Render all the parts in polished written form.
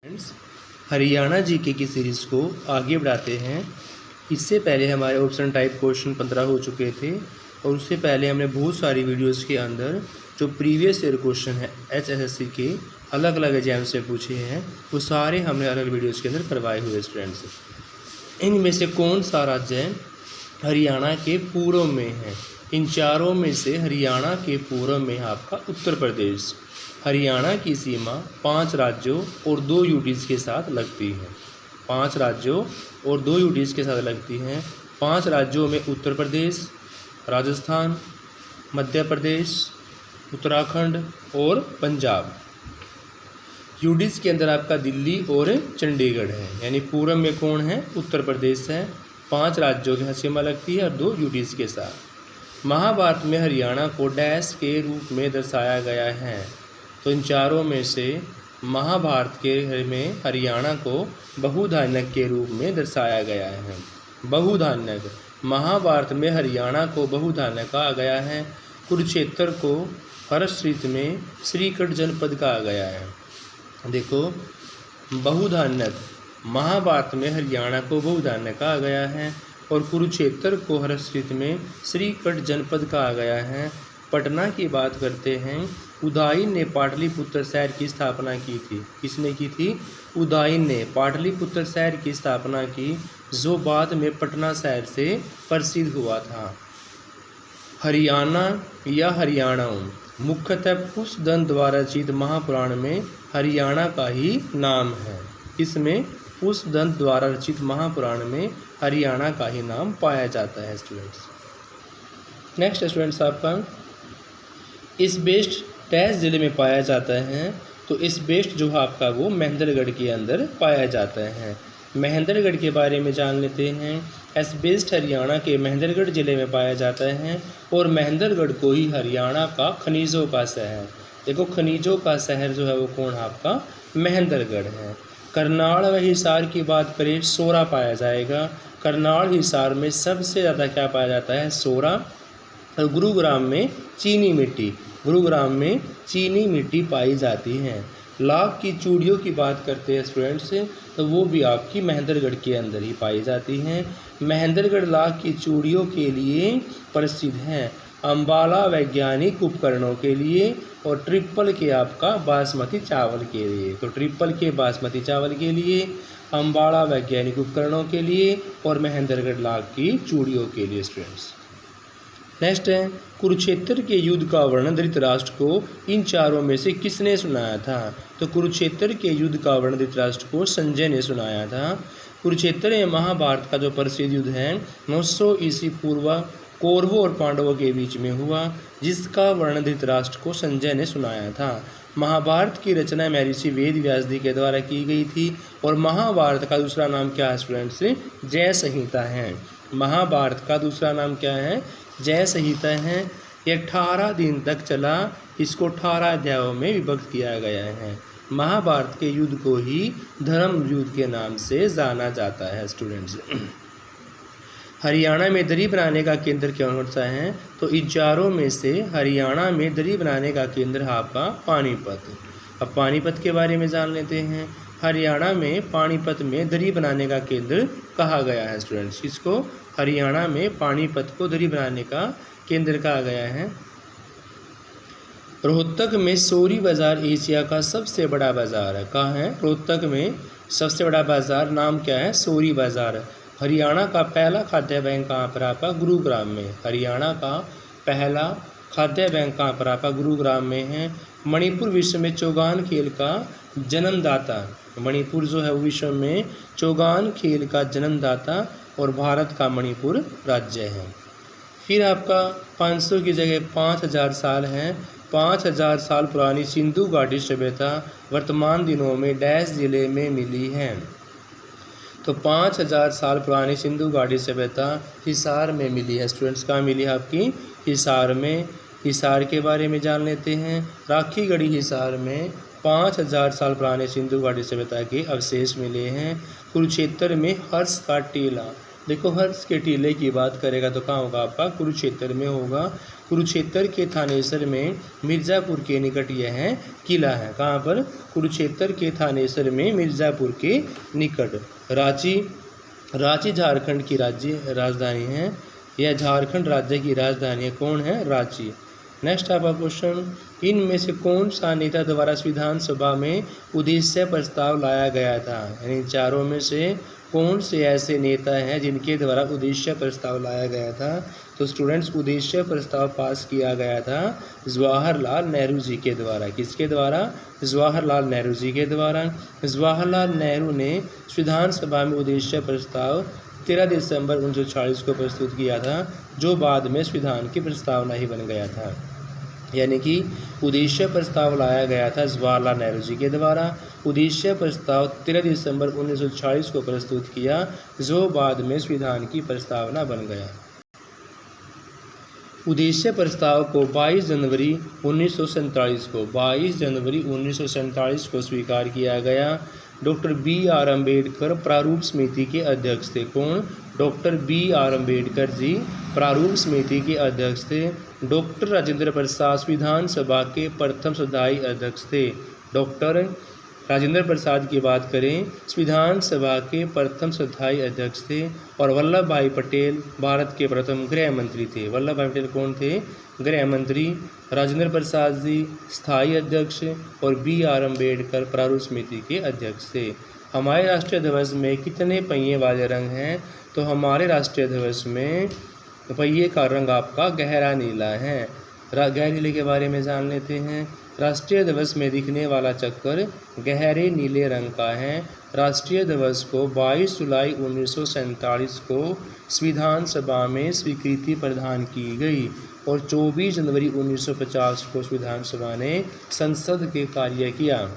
Friends, Haryana GK की series को आगे बढ़ाते हैं। इससे पहले हमारे ऑप्शन टाइप क्वेश्चन 15 हो चुके थे और उससे पहले हमने बहुत सारी वीडियोस के अंदर जो प्रीवियस ईयर क्वेश्चन है HSSC के अलग अलग एग्जाम से पूछे हैं वो सारे हमने अलग वीडियोस के अंदर करवाए हुए स्टूडेंट्स। इनमें से कौन सा राज्य हरियाणा के पूर्व में है? इन चारों में से हरियाणा के पूर्व में है आपका उत्तर प्रदेश। हरियाणा की सीमा 5 राज्यों और 2 यूटीज़ के साथ लगती है। 5 राज्यों और 2 यूटीज़ के साथ लगती हैं। 5 राज्यों में उत्तर प्रदेश, राजस्थान, मध्य प्रदेश, उत्तराखंड और पंजाब। यूटीज़ के अंदर आपका दिल्ली और चंडीगढ़ है। यानी पूर्व में कौन है? उत्तर प्रदेश है। 5 राज्यों की सीमा लगती है और 2 यूटीज़ के साथ। महाभारत में हरियाणा को डैश के रूप में दर्शाया गया है। तो इन चारों में से महाभारत के में हरियाणा को बहुधान्यक के रूप में दर्शाया गया है। बहुधान्यक महाभारत में हरियाणा को बहुधान्यक कहा गया है। कुरुक्षेत्र को हर्षित में श्रीकट जनपद कहा गया है। देखो, बहुधान्यक महाभारत में हरियाणा को बहुधान्यक कहा गया है और कुरुक्षेत्र को हर्षित में श्रीकट जनपद कहा गया है। पटना की बात करते हैं। उदयन ने पाटलिपुत्र शहर की स्थापना की थी। किसने की थी? उदयन ने पाटलिपुत्र शहर की स्थापना की, जो बाद में पटना शहर से प्रसिद्ध हुआ था। हरियाणा या हरियाणाओं मुख्यतः पुष्पदंत द्वारा रचित महापुराण में हरियाणा का ही नाम है। इसमें पुष्पदंत द्वारा रचित महापुराण में हरियाणा का ही नाम पाया जाता है स्टूडेंट्स। नेक्स्ट स्टूडेंट्स, आपका इस बेस्ट डैश जिले में पाया जाता है। तो इस बेस्ट जो है आपका वो महेंद्रगढ़ के अंदर पाया जाता है। महेंद्रगढ़ के बारे में जान लेते हैं। एस बेस्ट हरियाणा के महेंद्रगढ़ जिले में पाया जाता है और महेंद्रगढ़ को ही हरियाणा का खनिजों का शहर, देखो खनिजों का शहर जो है वो कौन है? आपका महेंद्रगढ़ है। करनाल व हिसार की बात करें, सोरा पाया जाएगा। करनाल हिसार में सबसे ज़्यादा क्या पाया जाता है? सोरा। और गुरुग्राम में चीनी मिट्टी, गुरुग्राम में चीनी मिट्टी पाई जाती है। लाख की चूड़ियों की बात करते हैं स्टूडेंट्स, तो वो भी आपकी महेंद्रगढ़ के अंदर ही पाई जाती हैं। महेंद्रगढ़ लाख की चूड़ियों के लिए प्रसिद्ध है, अम्बाला वैज्ञानिक उपकरणों के लिए और ट्रिपल के आपका बासमती चावल के लिए। तो ट्रिपल के बासमती चावल के लिए, अम्बाला वैज्ञानिक उपकरणों के लिए और महेंद्रगढ़ लाख की चूड़ियों के लिए स्टूडेंट्स। नेक्स्ट है, कुरुक्षेत्र के युद्ध का वर्णन धृतराष्ट्र को इन चारों में से किसने सुनाया था? तो कुरुक्षेत्र के युद्ध का वर्णन धृतराष्ट्र को संजय ने सुनाया था। कुरुक्षेत्र में महाभारत का जो प्रसिद्ध युद्ध है 900 ईस्वी पूर्व कौरवों और पांडवों के बीच में हुआ, जिसका वर्णन धृतराष्ट्र को संजय ने सुनाया था। महाभारत की रचना महर्षि वेद व्यास जी के द्वारा की गई थी और महाभारत का दूसरा नाम क्या है स्टूडेंट्स? जय संहिता है। महाभारत का दूसरा नाम क्या है? जय संहिता है। ये 18 दिन तक चला, इसको 18 अध्यायों में विभक्त किया गया है। महाभारत के युद्ध को ही धर्म युद्ध के नाम से जाना जाता है स्टूडेंट्स। हरियाणा में दरी बनाने का केंद्र कौन सा है? तो इन चारों में से हरियाणा में दरी बनाने का केंद्र है आपका पानीपत। अब पानीपत के बारे में जान लेते हैं। हरियाणा में पानीपत में दरी बनाने का केंद्र कहा गया है स्टूडेंट्स। इसको हरियाणा में पानीपत को दरी बनाने का केंद्र कहा गया है। रोहतक में सोरी बाज़ार एशिया का सबसे बड़ा बाज़ार है। कहाँ है? रोहतक में सबसे बड़ा बाज़ार नाम क्या है? सोरी बाज़ार। हरियाणा का पहला खाद्य बैंक कहाँ पर आपका? गुरुग्राम में। हरियाणा का पहला खाद्य बैंक कहाँ पर आपका? गुरुग्राम में है। मणिपुर विश्व में चौगान खेल का जन्मदाता, मणिपुर जो है विश्व में चौगान खेल का जन्मदाता और भारत का मणिपुर राज्य है। फिर आपका 500 की जगह 5000 साल है। 5000 साल पुरानी सिंधु घाटी सभ्यता वर्तमान दिनों में डैश जिले में मिली है। तो 5000 साल पुरानी सिंधु घाटी सभ्यता हिसार में मिली है स्टूडेंट्स। कहाँ मिली है आपकी? हिसार में। हिसार के बारे में जान लेते हैं। राखीगढ़ी हिसार में 5000 साल पुराने सिंधु घाटी सभ्यता के अवशेष मिले हैं। कुरुक्षेत्र में हर्ष का टीला देखो हर्ष के टीले की बात करेगा तो कहाँ होगा आपका, कुरुक्षेत्र में होगा। कुरुक्षेत्र के थानेसर में मिर्ज़ापुर के निकट यह किला है। कहाँ पर, कुरुक्षेत्र के थानेसर में मिर्ज़ापुर के निकट। रांची, रांची झारखंड की राजधानी है, यह झारखंड राज्य की राजधानी है। कौन है, रांची। नेक्स्ट आपका क्वेश्चन, इनमें से कौन सा नेता द्वारा विधानसभा में उद्देश्य प्रस्ताव लाया गया था, यानी चारों में से कौन से ऐसे नेता हैं जिनके द्वारा उद्देश्य प्रस्ताव लाया गया था। तो स्टूडेंट्स, उद्देश्य प्रस्ताव पास किया गया था जवाहरलाल नेहरू जी के द्वारा। किसके द्वारा, जवाहरलाल नेहरू जी के द्वारा। जवाहरलाल नेहरू ने विधानसभा में उद्देश्य प्रस्ताव 13 दिसंबर 1940 को प्रस्तुत किया था, जो बाद में संविधान की प्रस्तावना ही बन गया था। यानी कि उद्देश्य प्रस्ताव लाया गया था जवाहरलाल नेहरू जी के द्वारा। उद्देश्य प्रस्ताव 13 दिसंबर 1940 को प्रस्तुत किया, जो बाद में संविधान की प्रस्तावना बन गया। उद्देश्य प्रस्ताव को 22 जनवरी 1947 को स्वीकार किया गया। Doctor B R. अम्बेडकर प्रारूप समिति के अध्यक्ष थे। कौन, डॉक्टर बी.आर. अम्बेडकर जी प्रारूप समिति के अध्यक्ष थे। डॉक्टर राजेंद्र प्रसाद विधानसभा के प्रथम सदाई अध्यक्ष थे। डॉक्टर राजेंद्र प्रसाद की बात करें, विधानसभा के प्रथम सदाई अध्यक्ष थे। और वल्लभ भाई पटेल भारत के प्रथम गृह मंत्री थे। वल्लभ भाई पटेल कौन थे, गृह मंत्री। राजेंद्र प्रसाद जी स्थायी अध्यक्ष और बी.आर. अम्बेडकर प्रारूप समिति के अध्यक्ष थे। हमारे राष्ट्रीय ध्वज में कितने पहिए वाले रंग हैं, तो हमारे राष्ट्रीय ध्वज में पहिए का रंग आपका गहरा नीला है। गहरे नीले के बारे में जान लेते हैं। राष्ट्रीय ध्वज में दिखने वाला चक्कर गहरे नीले रंग का है। राष्ट्रीय ध्वज को 22 जुलाई 1947 को विधानसभा में स्वीकृति प्रदान की गई और 24 जनवरी 1950 को विधानसभा ने संसद के कार्य किया।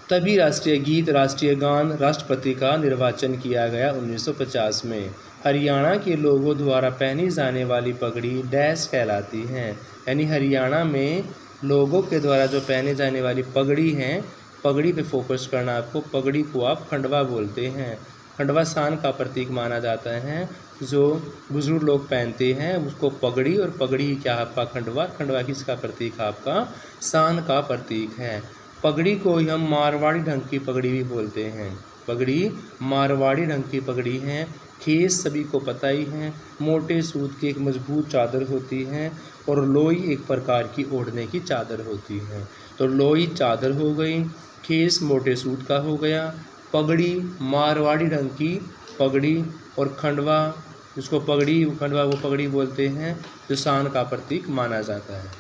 तभी राष्ट्रीय गीत, राष्ट्रीय गान, राष्ट्रपति का निर्वाचन किया गया 1950 में। हरियाणा के लोगों द्वारा पहनी जाने वाली पगड़ी डैश कहलाती है, यानी हरियाणा में लोगों के द्वारा जो पहने जाने वाली पगड़ी है, पगड़ी पे फोकस करना आपको। पगड़ी को आप खंडवा बोलते हैं। खंडवा शान का प्रतीक माना जाता है। जो बुजुर्ग लोग पहनते हैं उसको पगड़ी, और पगड़ी क्या आपका खंडवा। खंडवा किसका प्रतीक आपका, शान का प्रतीक है। पगड़ी को हम मारवाड़ी ढंग की पगड़ी भी बोलते हैं। पगड़ी मारवाड़ी ढंग की पगड़ी है। खेस सभी को पता ही है, मोटे सूत की एक मजबूत चादर होती है और लोई एक प्रकार की ओढ़ने की चादर होती है। तो लोई चादर हो गई, खेस मोटे सूत का हो गया, पगड़ी मारवाड़ी ढंग की पगड़ी, और खंडवा जिसको पगड़ी खंडवा वो पगड़ी बोलते हैं, जो शान का प्रतीक माना जाता है।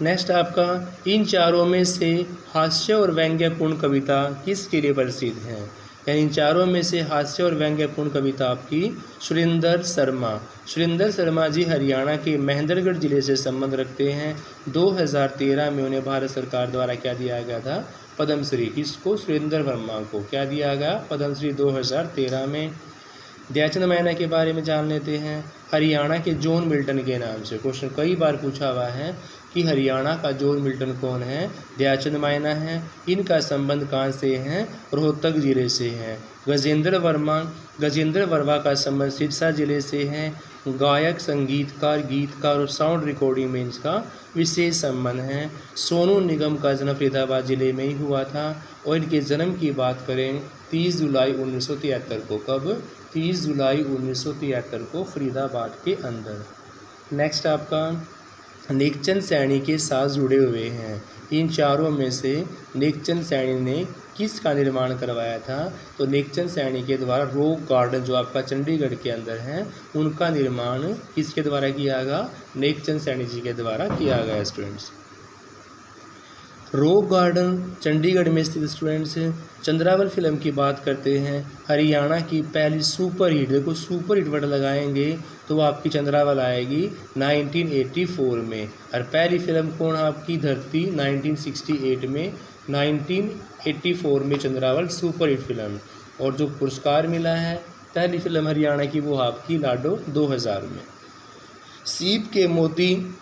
नेक्स्ट आपका, इन चारों में से हास्य और व्यंग्यपूर्ण कविता किसके लिए प्रसिद्ध है, यानी इन चारों में से हास्य और व्यंग्यपूर्ण कविता आपकी सुरेंद्र शर्मा। सुरेंद्र शर्मा जी हरियाणा के महेंद्रगढ़ जिले से संबंध रखते हैं। 2013 में उन्हें भारत सरकार द्वारा क्या दिया गया था, पद्मश्री। किसको, सुरेंद्र वर्मा को क्या दिया गया, पद्मश्री 2013 में। ध्यानचंद मायना के बारे में जान लेते हैं। हरियाणा के जॉन मिल्टन के नाम से क्वेश्चन कई बार पूछा हुआ है कि हरियाणा का जॉन मिल्टन कौन है, ध्यानचंद मायना है। इनका संबंध कहाँ से है, रोहतक जिले से है। गजेंद्र वर्मा का संबंध सिरसा जिले से है। गायक, संगीतकार, गीतकार और साउंड रिकॉर्डिंग में इसका विशेष संबंध है। सोनू निगम का जन्म फरीदाबाद जिले में ही हुआ था और इनके जन्म की बात करें 30 जुलाई 1973 को। कब, 30 जुलाई 1973 को फरीदाबाद के अंदर। नेक्स्ट आपका, नेकचंद सैनी के साथ जुड़े हुए हैं। इन चारों में से नेकचंद सैनी ने किसका निर्माण करवाया था, तो नेकचंद सैनी के द्वारा रॉक गार्डन जो आपका चंडीगढ़ के अंदर है, उनका निर्माण किसके द्वारा किया गया, नेकचंद सैनी जी के द्वारा किया गया। स्टूडेंट्स, रॉक गार्डन चंडीगढ़ में स्थित स्टूडेंट्स चंद्रावल फिल्म की बात करते हैं। हरियाणा की पहली सुपर हिट, देखो सुपर हिट वर्ड लगाएंगे तो आपकी चंद्रावल आएगी 1984 में। और पहली फिल्म कौन आपकी, धरती 1968 में। 1984 में चंद्रावल सुपर हिट फिल्म। और जो पुरस्कार मिला है पहली फिल्म हरियाणा की वो आपकी लाडो 2000 में। सीप के मोती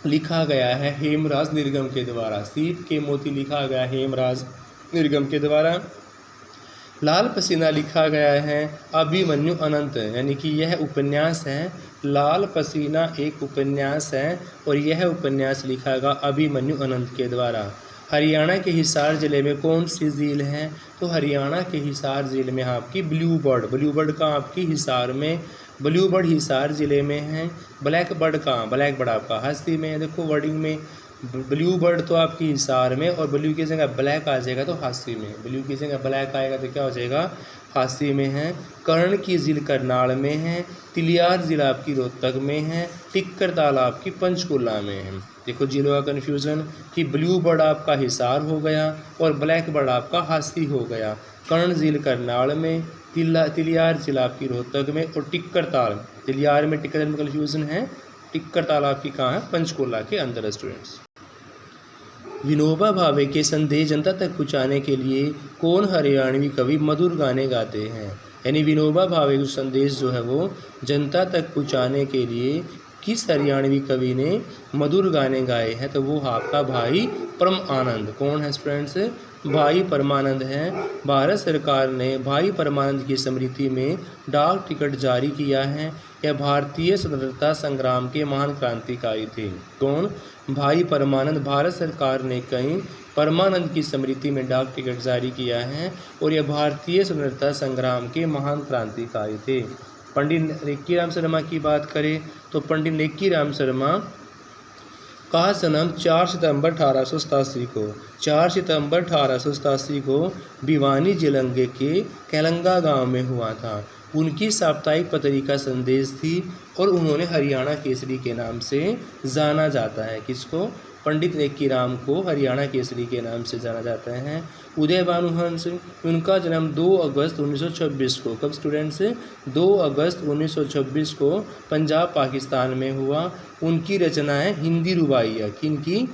लिखा गया है हेमराज निरगम के द्वारा। सीप के मोती लिखा गया हेमराज निरगम के द्वारा। लाल पसीना लिखा गया है अभिमन्यु अनंत, यानी कि यह उपन्यास है। लाल पसीना एक उपन्यास है और यह उपन्यास लिखा गया अभिमन्यु अनंत के द्वारा। हरियाणा के हिसार ज़िले में कौन सी झील है? तो हरियाणा के हिसार झील में आपकी ब्लू बर्ड का आपकी हिसार में, ब्लू बर्ड हिसार ज़िले में है। ब्लैक बर्ड आपका हस्ती में है। देखो वर्डिंग में ब्लू बर्ड तो आपकी हिसार में और ब्लू की जगह ब्लैक आ जाएगा तो हास्ती में, ब्लू की जगह ब्लैक आएगा तो क्या हो जाएगा, हास्ती में है। कर्ण की झील करनाल में है। तिलियार झील आपकी रोहतक में है। टिक्कर ताल आपकी पंचकुला में है। देखो झीलों का कन्फ्यूज़न कि ब्लू बर्ड आपका हिसार हो गया और ब्लैक बर्ड आपका हास्ती हो गया। कर्ण झील करनाल में, तिलियार झील आपकी रोहतक में और टिक्कर ताल, तिलियार में टिक्कर में कन्फ्यूज़न है, टिक्कर ताल आपकी कहाँ है, पंचकुला के अंदर है स्टूडेंट्स। विनोबा भावे के संदेश जनता तक पहुँचाने के लिए कौन हरियाणवी कवि मधुर गाने गाते हैं? यानी विनोबा भावे का संदेश जो है वो जनता तक पहुँचाने के लिए किस हरियाणवी कवि ने मधुर गाने गाए हैं? तो वो आपका भाई परम आनंद। कौन है स्टूडेंट्स? भाई परमानंद हैं। भारत सरकार ने भाई परमानंद की स्मृति में डाक टिकट जारी किया है। यह भारतीय स्वतंत्रता संग्राम के महान क्रांतिकारी थे। कौन? भाई परमानंद। भारत सरकार ने कहीं परमानंद की स्मृति में डाक टिकट जारी किया है और यह भारतीय स्वतंत्रता संग्राम के महान क्रांतिकारी थे। पंडित नेक्की राम शर्मा की बात करें तो पंडित नेक्की राम शर्मा का जन्म 4 सितंबर 1887 को 4 सितंबर 1887 को भिवानी जिले के कैलंगा गांव में हुआ था। उनकी साप्ताहिक पत्रिका संदेश थी और उन्होंने हरियाणा केसरी के नाम से जाना जाता है। किसको? पंडित नेक्की राम को हरियाणा केसरी के नाम से जाना जाता है। उदय भानु हंस, उनका जन्म 2 अगस्त 1926 को, कब स्टूडेंट्स? 2 अगस्त 1926 को पंजाब पाकिस्तान में हुआ। उनकी रचना है हिंदी रुबाइयाँ। किनकी?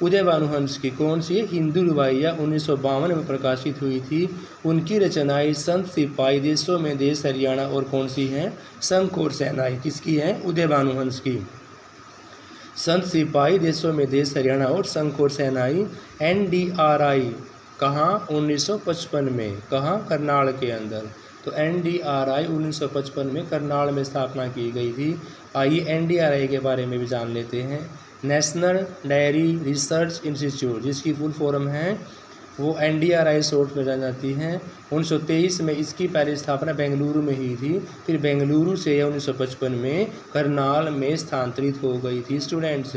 उदय भानु हंस की। कौन सी? हिंदी रुबाइयाँ 1952 में प्रकाशित हुई थी। उनकी रचनाएं संत सिपाही, देशों में देश, हरियाणा और कौन सी हैं? संघ और सेनाएं। किसकी हैं? उदय भानु हंस की। संत सिपाही, देशों में देश, हरियाणा और संघ और सेनाई। NDRI कहाँ? 1955 में। कहाँ? करनाल के अंदर। तो NDRI 1955 में करनाल में स्थापना की गई थी। आइए NDRI के बारे में भी जान लेते हैं। नेशनल डायरी रिसर्च इंस्टीट्यूट, जिसकी फुल फॉर्म है वो NDRI शॉर्ट में जानी जाती है। 1923 में इसकी पहली स्थापना बेंगलुरु में ही थी। फिर बेंगलुरु से 1955 में करनाल में स्थानांतरित हो गई थी। स्टूडेंट्स,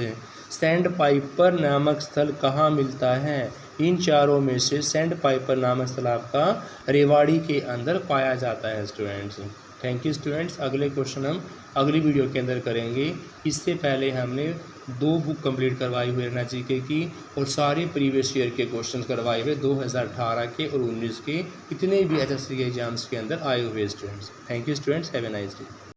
सैंड पाइपर नामक स्थल कहाँ मिलता है? इन चारों में से सैंड पाइपर नामक स्थल आपका रेवाड़ी के अंदर पाया जाता है। Students, thank you students. अगले क्वेश्चन हम अगली वीडियो के अंदर करेंगे। इससे पहले हमने 2 बुक कंप्लीट करवाई हुई है जीके की और सारे प्रीवियस ईयर के क्वेश्चन करवाए हुए 2018 के और 19 के, इतने भी HSC के एग्जाम्स के अंदर आए हुए students. Thank you students, have a nice day.